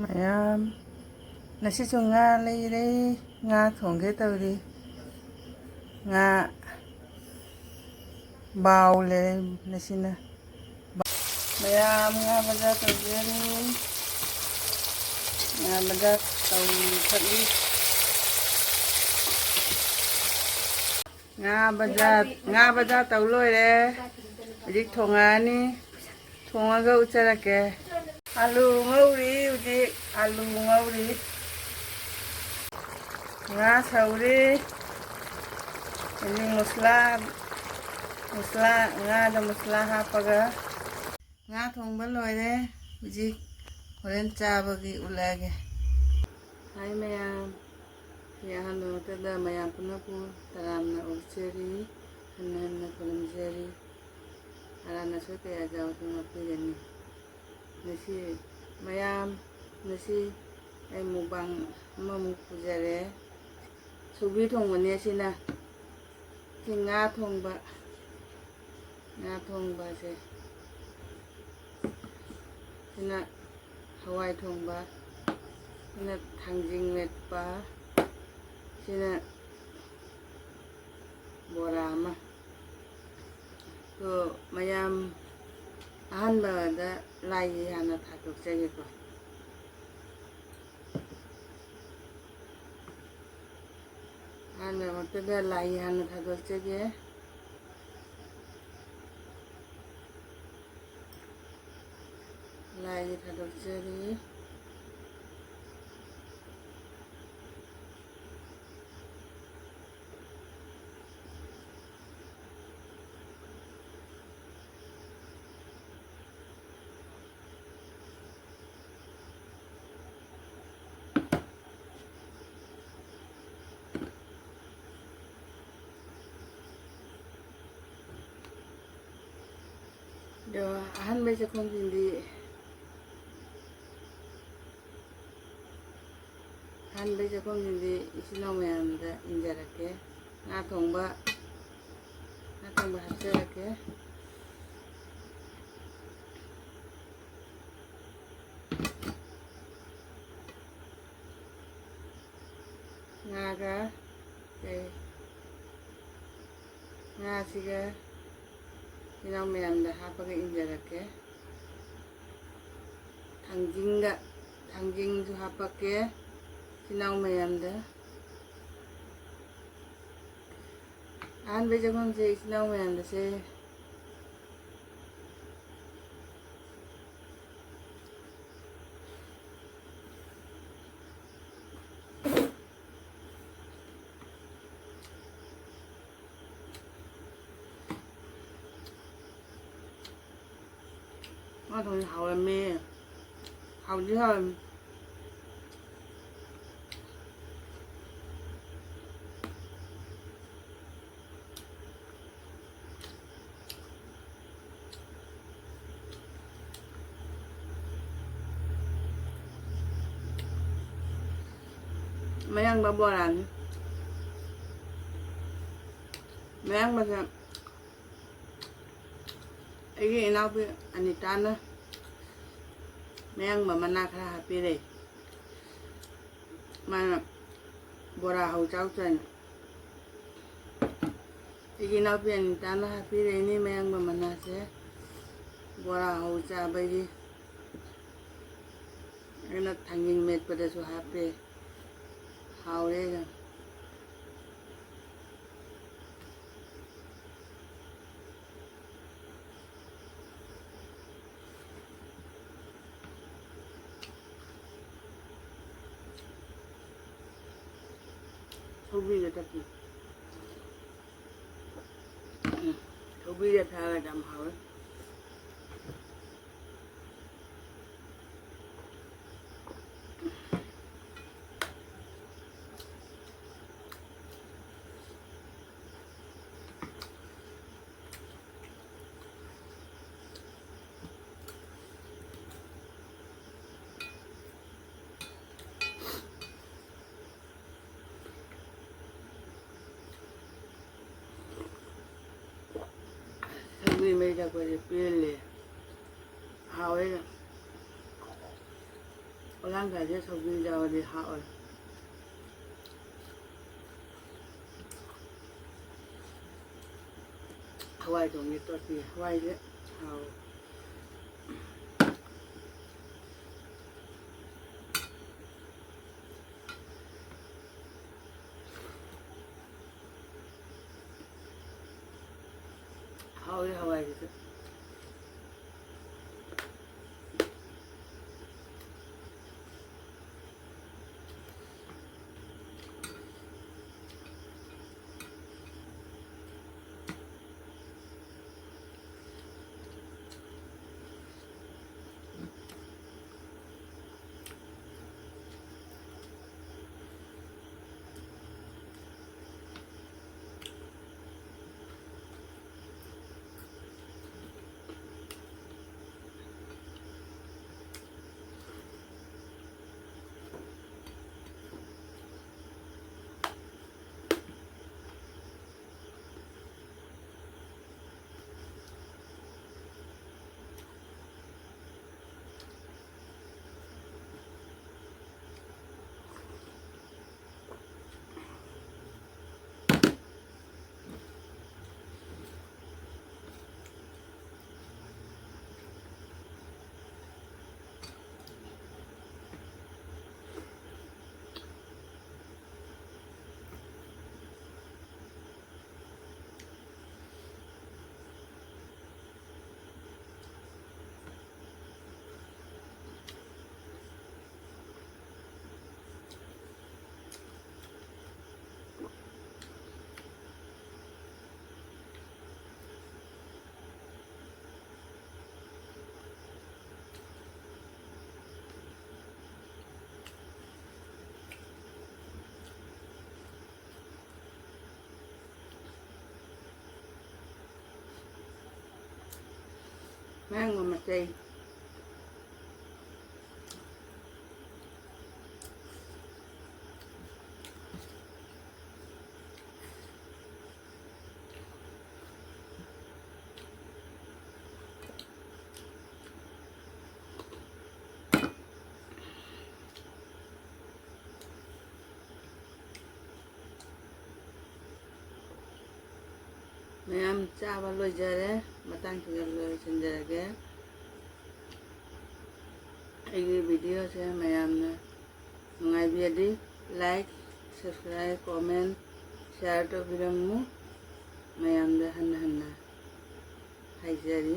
ꯃꯌꯥꯝ ꯉꯁꯤꯁꯨ ꯉꯥ ꯂꯩꯔꯦ. ꯉꯥ ꯊꯣꯡꯒꯦ ꯇꯧꯔꯤ. ꯉꯥ ꯕꯥꯎ ꯂꯩꯔꯦ ꯉꯁꯤꯅ. ꯃꯌꯥꯝ ꯉꯥ ꯕꯖꯥꯔ ꯇꯧꯖꯔꯤ. ꯉꯥ ꯕꯖꯥꯔ ꯇꯧꯈꯠꯂꯤ. ꯉꯥ ꯕꯖꯥꯔ ꯇꯧ ꯂꯣꯏꯔꯦ. ꯍꯧꯖꯤꯛ ꯊꯣꯡꯉꯛꯑꯅꯤ. ꯊꯣꯡꯉꯒ ꯎꯠꯆꯔꯛꯀꯦ. ꯑꯂꯨ ꯉꯧꯔꯤ. ꯍꯧꯖꯤꯛ ꯑꯂꯨ ꯉꯧꯔꯤ. ꯉꯥ ꯁꯧꯔꯤ. ꯍꯧꯖꯤꯛ ꯉꯥꯗ ꯃꯁꯂꯥ ꯍꯥꯞꯄꯒ ꯉꯥ ꯊꯣꯡꯕ ꯂꯣꯏꯔꯦ. ꯍꯧꯖꯤꯛ ꯍꯣꯔꯦꯟ ꯆꯥꯕꯒꯤ ꯎꯠꯂꯛꯑꯒꯦ. ꯍꯥꯏ ꯃꯌꯥꯝ, ꯁꯤ ꯑꯍꯥꯟꯕ ꯃꯛꯇꯗ ꯃꯌꯥꯝ ꯄꯨꯝꯅꯃꯛꯄꯨ ꯇꯔꯥꯝꯅ ꯑꯣꯛꯆꯔꯤ, ꯍꯟꯅ ꯍꯟꯅ ꯈꯨꯔꯨꯝꯖꯔꯤ. ꯑꯔꯥꯟ ꯑꯁꯣꯏ ꯀꯌꯥ ꯌꯥꯎꯔꯁꯨ ꯉꯥꯛꯄꯤꯒꯅꯤ. ꯉꯁꯤ ꯑꯩ ꯃꯨꯛꯕꯥꯡ ꯑꯃꯃꯨꯛ ꯄꯨꯖꯔꯦ. ꯁꯧꯒ꯭ꯔꯤ ꯊꯣꯡꯕꯅꯤ ꯑꯁꯤꯅ. ꯁꯤ ꯉꯥ ꯊꯣꯡꯕꯁꯦ. ꯁꯤꯅ ꯍꯋꯥꯏ ꯊꯣꯡꯕ. ꯁꯤꯅ ꯊꯥꯡꯖꯤꯡ ꯃꯦꯠꯄ. ꯁꯤꯅ ꯕꯣꯔꯥ ꯑꯃ. ꯃꯌꯥꯝ ꯑꯍꯥꯟꯕꯗ ꯂꯥꯏꯒꯤ ꯍꯥꯟꯅ ꯊꯥꯗꯣꯛꯆꯒꯦꯀꯣ. ꯑꯍꯥꯟꯕꯃꯛꯇꯗ ꯂꯥꯏ ꯍꯥꯟꯅ ꯊꯥꯗꯣꯛꯆꯒꯦ. ꯂꯥꯏꯒꯤ ꯊꯥꯗꯣꯛꯆꯔꯤ. ꯑꯍꯥꯟꯕ ꯆꯥꯛꯈꯨꯝꯁꯤꯗꯤ ꯏꯆꯤꯜ ꯏꯅꯥꯎ ꯃꯌꯥꯝꯗ ꯏꯟꯖꯔꯛꯀꯦ. ꯉꯥ ꯊꯣꯡꯕ ꯍꯥꯞꯆꯔꯛꯀꯦ. ꯉꯥꯁꯤꯒ ꯏꯅꯥꯎ ꯃꯌꯥꯝꯗ ꯍꯥꯞꯄꯒ ꯏꯟꯖꯔꯛꯀꯦ. ꯊꯥꯡꯖꯤꯡꯁꯨ ꯍꯥꯞꯄꯛꯀꯦ ꯏꯅꯥꯎ ꯃꯌꯥꯝꯗ. ꯑꯍꯥꯟꯕ ꯆꯥꯛꯈꯨꯝꯁꯦ ꯏꯆꯤꯜ ꯏꯅꯥꯎ ꯃꯌꯥꯝꯗꯁꯦ ꯉꯥ ꯊꯣꯡꯕ ꯍꯥꯎꯔꯝꯃꯦ. ꯍꯥꯎꯔꯝꯃꯤ. ꯃꯌꯥꯡꯕ ꯕꯣꯔꯥꯅꯤ. ꯃꯌꯥꯡꯕꯁꯦ ꯑꯩꯒꯤ ꯏꯅꯥꯎꯄꯤ ꯑꯅꯤꯇꯥꯅ ꯃꯌꯥꯡꯕ ꯃꯅꯥ ꯈꯔ ꯍꯥꯞꯄꯤꯔꯛꯏ. ꯃꯥꯅ ꯕꯣꯔꯥ ꯍꯧ ꯆꯥꯎꯆꯥꯅ. ꯑꯩꯒꯤ ꯏꯅꯥꯎꯄꯤ ꯑꯅꯤꯇꯥꯅ ꯍꯥꯞꯄꯤꯔꯛꯏꯅꯤ ꯃꯌꯥꯡꯕ ꯃꯅꯥꯁꯦ ꯕꯣꯔꯥ ꯍꯧ ꯆꯥꯕꯒꯤ. ꯑꯩꯅ ꯊꯥꯡꯖꯤꯡ ꯃꯦꯠꯄꯗꯁꯨ ꯍꯥꯞꯄꯦ. ꯍꯥꯎꯔꯦ. ꯁꯧꯒ꯭ꯔꯤꯒ ꯊꯛꯄꯤ. ꯁꯧꯒ꯭ꯔꯤꯒ ꯊꯛꯑꯒ ꯌꯥꯝ ꯍꯥꯎꯋꯦ. ꯁꯧꯒ꯭ꯔꯤ ꯃꯩ ꯊꯛꯄꯁꯦ ꯄꯦꯜꯂꯦ. ꯍꯥꯎꯋꯦ. 어랑가지 속이 자어리 하얼 하와이 동이 또띠 하와이를 하오 하와이 하와이를 mang mà chơi ꯃꯌꯥꯝ ꯆꯥꯕ ꯂꯣꯏꯖꯔꯦ ꯃꯇꯥꯡꯁꯤꯗ ꯂꯣꯏꯁꯤꯟꯖꯔꯒꯦ ꯑꯩꯒꯤ ꯚꯤꯗꯤꯑꯣꯁꯦ ꯃꯌꯥꯝꯅ ꯅꯨꯡꯉꯥꯏꯕꯤꯔꯗꯤ ꯂꯥꯏꯛ ꯁꯕꯁꯀ꯭ꯔꯥꯏꯕ ꯀꯣꯃꯦꯟ ꯁꯤꯌꯥꯔ ꯇꯧꯕꯤꯔꯝꯃꯨ ꯃꯌꯥꯝꯗ ꯍꯟꯅ ꯍꯟꯅ ꯍꯥꯏꯖꯔꯤ